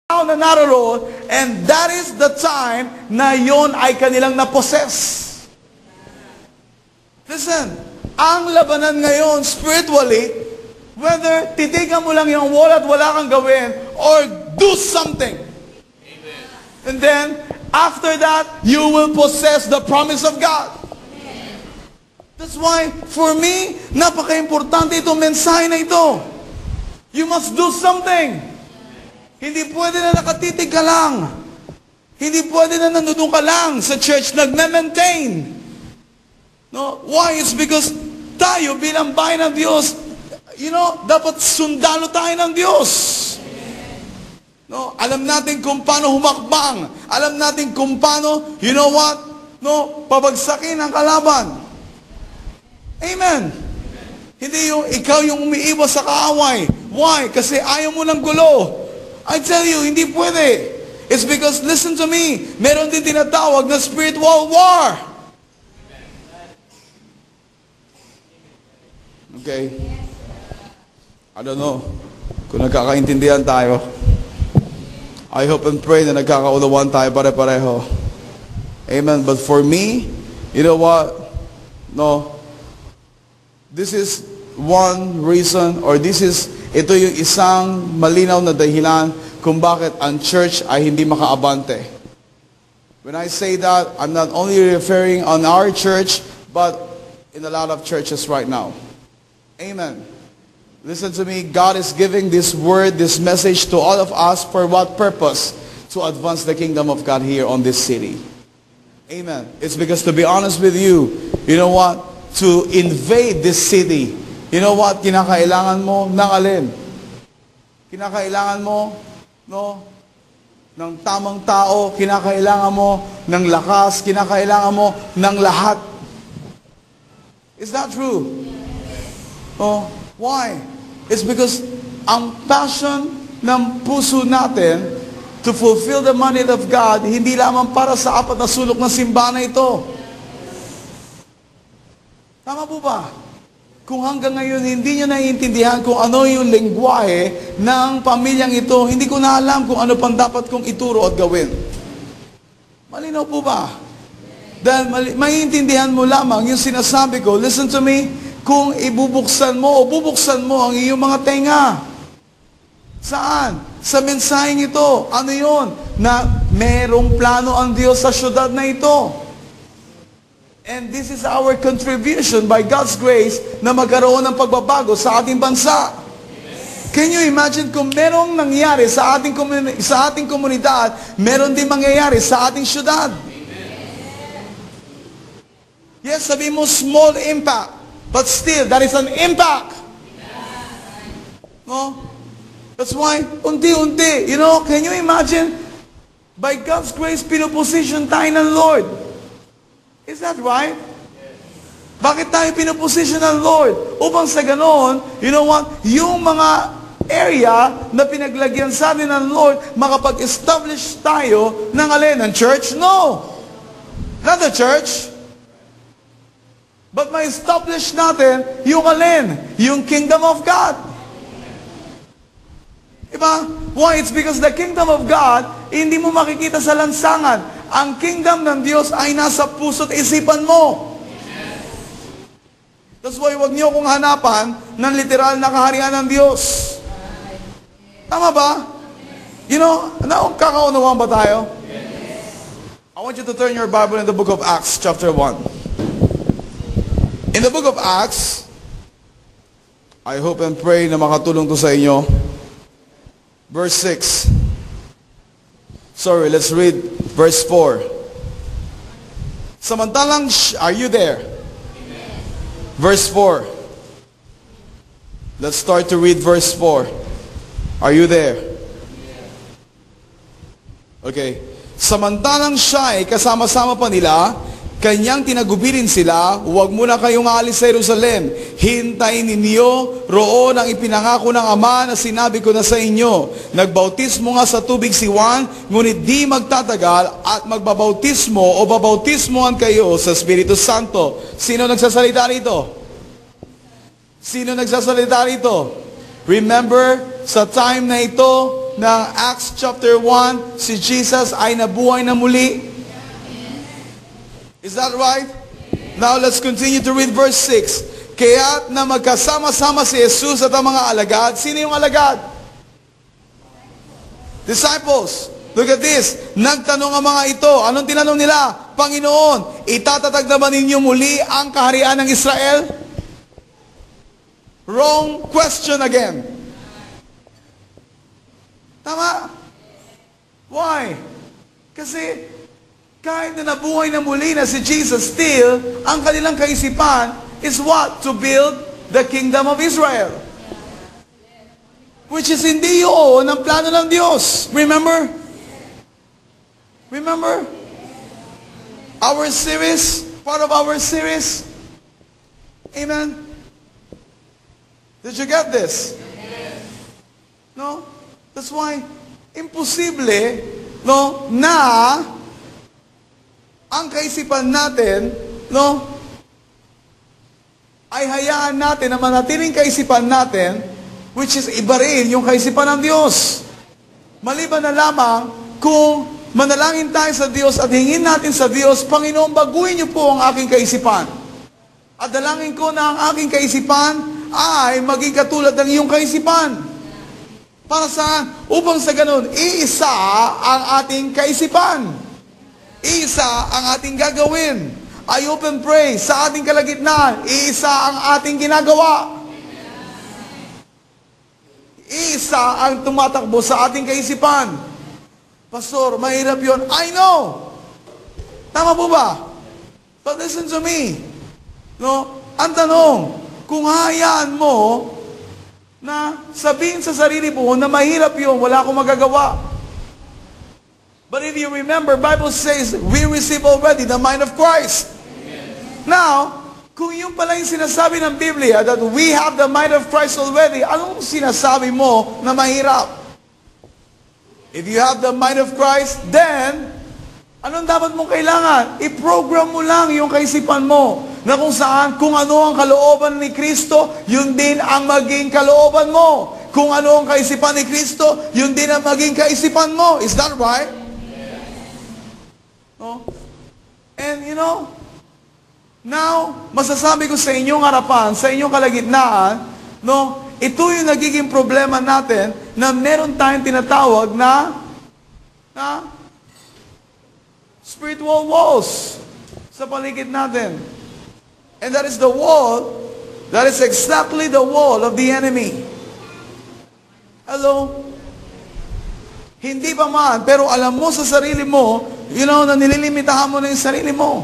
na naroon, and that is the time na yon ay kanilang napossess. Listen, ang labanan ngayon spiritually, whether titigan mo lang yung wall at wala kang gawin, or do something. Amen. And then, after that, you will possess the promise of God. Amen. That's why, for me, napaka-importante itong mensahe na ito. You must do something. Hindi pwede na nakatitig ka lang. Hindi pwede na nandun ka lang sa church, nagme-maintain. No? Why? It's because tayo bilang bayan ng Diyos, dapat sundalo tayo ng Diyos. No? Alam natin kung paano humakbang. Alam natin kung paano, pabagsakin ang kalaban. Amen. Hindi yung ikaw yung umiiwas sa kaaway. Why? Kasi ayaw mo ng gulo. I tell you, hindi pwede. It's because, listen to me, meron din tinatawag na spiritual war. Okay? I don't know kung nagkakaintindihan tayo. I hope and pray na nagkakaunawaan tayo pare-pareho. Amen. But for me, you know what? No. This is one reason, or ito yung isang malinaw na dahilan kung bakit ang church ay hindi makaabante. When I say that, I'm not only referring on our church, but in a lot of churches right now. Amen. Listen to me. God is giving this word, this message to all of us for what purpose? To advance the kingdom of God here on this city. Amen. It's because, to be honest with you, you know what? To invade this city, you know what? Kinakailangan mo ng alin? Kinakailangan mo, ng tamang tao. Kinakailangan mo ng lakas. Kinakailangan mo ng lahat. Is that true? Oh, why? It's because ang passion ng puso natin to fulfill the mandate of God, hindi lamang para sa apat na sulok ng simbahan na ito. Tama po ba? Kung hanggang ngayon hindi nyo naiintindihan kung ano yung lengguwahe ng pamilyang ito, hindi ko na alam kung ano pang dapat kong ituro at gawin. Malinaw po ba? Dahil maiintindihan mo lamang yung sinasabi ko, listen to me, kung ibubuksan mo ang iyong mga tenga. Saan? Sa mensaheng ito. Ano yun? Na merong plano ang Diyos sa syudad na ito. And this is our contribution by God's grace na magkaroon ng pagbabago sa ating bansa. Can you imagine kung merong nangyari sa ating komunidad, meron din mangyayari sa ating syudad? Yes, sabi mo small impact. But still, that is an impact. No? That's why, unti-unti, can you imagine? By God's grace, pinoposition tayo ng Lord. Is that right? Bakit tayo pinoposition ng Lord? Upang sa ganoon, you know what? Yung mga area na pinaglagyan sa atin ng Lord, makapag-establish tayo ng alin? Ng church? No! Not the church. But ma-establish natin yung alin? Yung kingdom of God. Diba? Why? It's because the kingdom of God, hindi mo makikita sa lansangan. Ang kingdom ng Diyos ay nasa puso't isipan mo. That's why huwag niyo kong hanapan ng literal na kaharian ng Diyos. Tama ba? Kakaunawaan ba tayo? I want you to turn your Bible in the book of Acts, chapter 1. In the book of Acts, I hope and pray na makatulong to sa inyo. Verse 6. Sorry, let's read verse 4. Samantalang, are you there? Amen. Verse 4. Let's start to read verse 4. Are you there? Okay. Samantalang siya ay kasama-sama pa nila, kanyang tinagubilin sila, huwag muna kayong aalis sa Jerusalem. Hintayin ninyo roon ang ipinangako ng Ama na sinabi ko na sa inyo. Nagbautismo nga sa tubig si Juan, ngunit di magtatagal at magbabautismo o babautismohan kayo sa Espiritu Santo. Sino nagsasalita rito? Sino nagsasalita rito? Remember, sa time na ito, ng Acts chapter 1, si Jesus ay nabuhay na muli? Is that right? Now let's continue to read verse 6. Kaya't na magkasama-sama si Jesus at ang mga alagad. Sino yung alagad? Disciples. Look at this. Nagtanong ang mga ito. Anong tinanong nila? Panginoon, itatatag na ba ninyo muli ang kaharian ng Israel? Wrong question again. Tama? Why? Kasi kahit na nabuhay na muli na si Jesus, still, ang kanilang kaisipan is what? To build the kingdom of Israel. Which is hindi yun ang plano ng Diyos. Remember? Remember? Our series, part of our series. Amen? Did you get this? No? That's why, imposible, no, na ang kaisipan natin, no, ay hayaan natin na manatiling kaisipan natin, which is iba rin yung kaisipan ng Diyos. Maliban na lamang kung manalangin tayo sa Diyos at hingin natin sa Diyos, Panginoon, baguhin niyo po ang aking kaisipan. At dalangin ko na ang aking kaisipan ay maging katulad ng iyong kaisipan. Para saan? Upang sa ganun, iisa ang ating kaisipan. Iisa ang ating gagawin. I hope and pray sa ating kalagitnaan, iisa ang ating ginagawa. Iisa ang tumatakbo sa ating kaisipan. Pastor, mahirap yun. I know. Tama po ba? But listen to me. No? Ang tanong, kung hayaan mo na sabihin sa sarili mo na mahirap yun, wala akong magagawa. But if you remember, Bible says, we receive already the mind of Christ. Amen. Now, kung yung pala yung sinasabi ng Biblia, that we have the mind of Christ already, anong sinasabi mo na mahirap? If you have the mind of Christ, then, anong dapat mong kailangan? I-program mo lang yung kaisipan mo, na kung saan, kung ano ang kalooban ni Kristo, yun din ang maging kalooban mo. Kung ano ang kaisipan ni Kristo, yun din ang maging kaisipan mo. Is that right? No? And you know, now, masasabi ko sa inyong harapan, sa inyong kalagitnaan, no, ito yung nagiging problema natin na meron tayong tinatawag na spiritual walls sa paligid natin. And that is the wall, that is exactly the wall of the enemy. Hello? Hindi pa man, pero alam mo sa sarili mo, you know, na nililimitahan mo na yung sarili mo.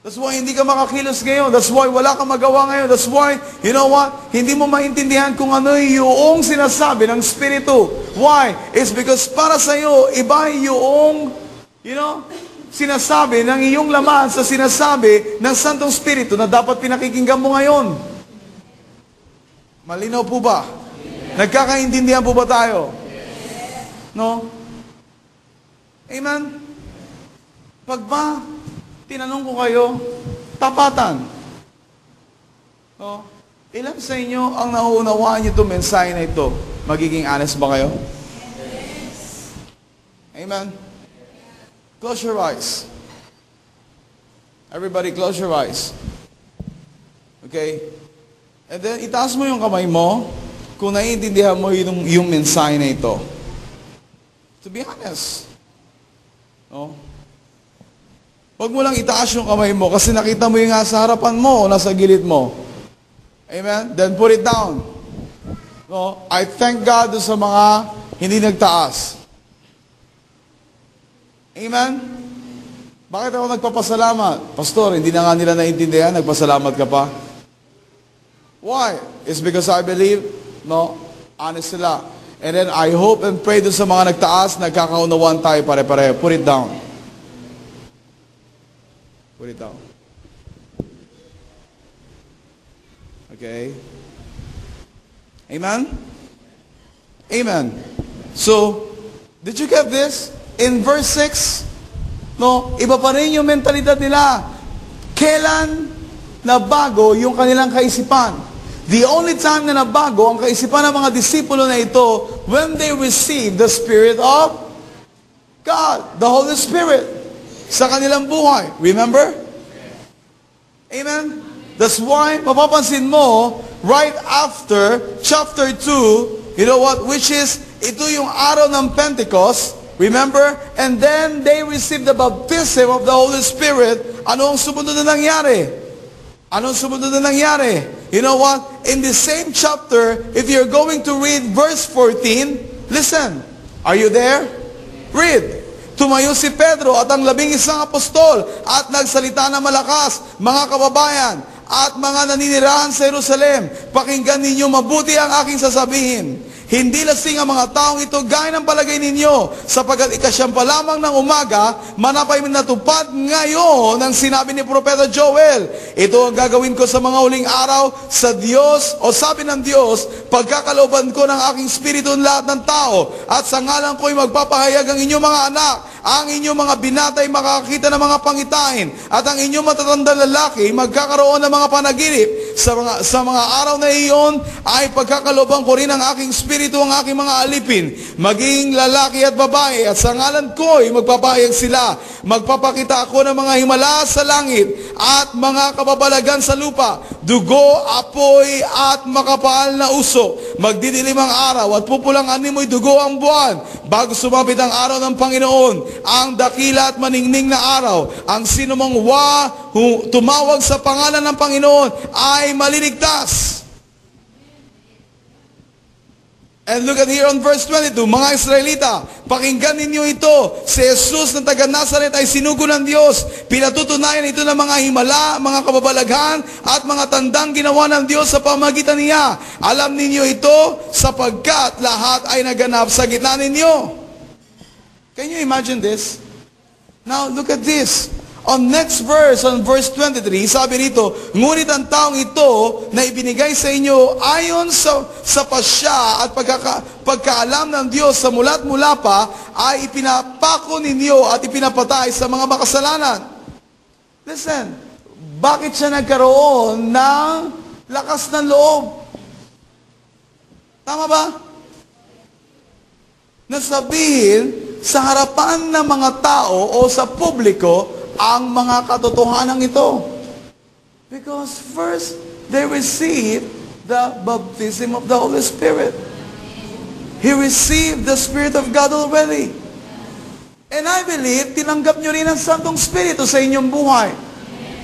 That's why hindi ka makakilos ngayon. That's why wala kang magawa ngayon. That's why, you know what? Hindi mo maintindihan kung ano yung sinasabi ng Espiritu. Why? It's because para sa iyo, iba yung, you know, sinasabi ng iyong laman sa sinasabi ng Santong Espiritu na dapat pinakikinggan mo ngayon. Malinaw po ba? Nagkakaintindihan po ba tayo? No? Amen? Pag ba, tinanong ko kayo, tapatan. No? Ilan sa inyo ang nauunawaan nyo itong mensahe na ito? Magiging honest ba kayo? Amen? Close your eyes. Everybody close your eyes. Okay? And then, itaas mo yung kamay mo kung naiintindihan mo yung mensahe na ito. To be honest. No? Huwag mo lang itaas yung kamay mo kasi nakita mo yung nga sa harapan mo o nasa gilid mo. Amen? Then put it down. No? I thank God sa mga hindi nagtaas. Amen? Bakit ako nagpapasalamat? Pastor, hindi na nga nila naintindihan, nagpasalamat ka pa. Why? It's because I believe, no, honest sila. And then I hope and pray doon sa mga nagtaas, nagkakaunawaan tayo pare-pareho. Put it down. Put it down. Okay? Amen? Amen. So, did you get this? In verse 6, no, iba pa rin yung mentalidad nila. Kailan na bago yung kanilang kaisipan? The only time na nabago ang kaisipan ng mga disipulo na ito when they received the Spirit of God, the Holy Spirit, sa kanilang buhay. Remember? Amen? That's why, mapapansin mo, right after chapter 2, you know what, which is, ito yung araw ng Pentecost, remember? And then they received the baptism of the Holy Spirit. Ano ang sumunod na nangyari? Anong sumunod na nangyari? You know what? In the same chapter, if you're going to read verse 14, listen. Are you there? Read. Tumayo si Pedro at ang 11 apostol at nagsalita na malakas, mga kababayan, at mga naninirahan sa Jerusalem, pakinggan ninyo mabuti ang aking sasabihin. Hindi lasing ang mga taong ito gaya ng palagay ninyo, sapagkat ikasyam pa lamang ng umaga, manapay natupad ngayon ang sinabi ni Propeta Joel. Ito ang gagawin ko sa mga huling araw sa Diyos, o sabi ng Diyos, pagkakalooban ko ng aking spirito ng lahat ng tao, at sa ngalan ko'y magpapahayag ang inyong mga anak, ang inyong mga binatay makakakita ng mga pangitain, at ang inyong matatandang lalaki magkakaroon ng mga panaginip. Sa mga araw na iyon ay pagkakalooban ko rin ang aking spirito, ang aking mga alipin, maging lalaki at babae, at sa ngalan ko'y magpapahayag sila. Magpapakita ako ng mga himala sa langit at mga kababalagan sa lupa, dugo, apoy at makapal na usok. Magdidilim ang araw at pupulang animoy dugo ang buwan bago sumapit ang araw ng Panginoon, ang dakila at maningning na araw. Ang sinumang tumawag sa pangalan ng Panginoon ay maliligtas. And look at here on verse 22, mga Israelita, pakinggan ninyo ito. Si Jesus na taga Nazaret ay sinugo ng Diyos. Pinatutunayan ito ng mga himala, mga kababalaghan, at mga tandang ginawa ng Diyos sa pamagitan niya. Alam ninyo ito sapagkat lahat ay naganap sa gitna ninyo. Can you imagine this? Now look at this. On next verse, on verse 23, sabi rito, ngunit ang taong ito na ibinigay sa inyo ayon sa pasya at pagkaalam ng Diyos sa mula't mula pa, ay ipinapako ninyo at ipinapatay sa mga makasalanan. Listen, bakit siya nagkaroon ng lakas ng loob? Tama ba? Nasabihin sa harapan ng mga tao o sa publiko ang mga katotohanan ito. Because first, they received the baptism of the Holy Spirit. He received the Spirit of God already. And I believe, tinanggap nyo rin ang Santong Spirito sa inyong buhay.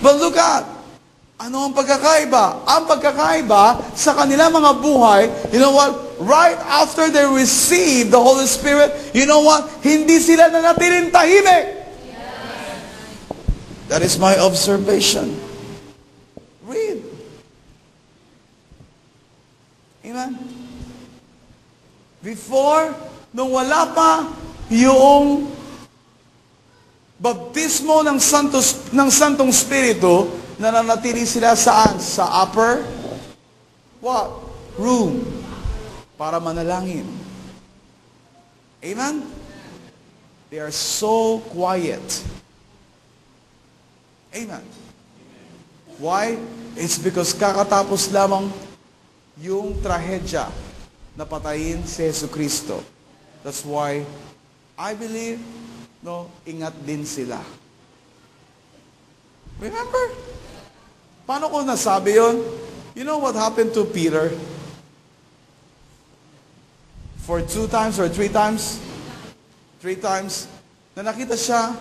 But look at, ano ang pagkakaiba? Ang pagkakaiba sa kanilang mga buhay, you know what? Right after they received the Holy Spirit, you know what? Hindi sila nanatiling tahimik. That is my observation. Read. Amen? Before, nung wala pa yung baptismo ng Santong Spirito, nananatili sila saan? Sa upper what? Room. Para manalangin. Amen? They are so quiet. Amen. Why? It's because kakatapos lamang yung trahedya na patayin si Jesucristo. That's why I believe, ingat din sila. Remember? Paano ko nasabi yun? You know what happened to Peter? For 2 times or 3 times? 3 times, na nakita siya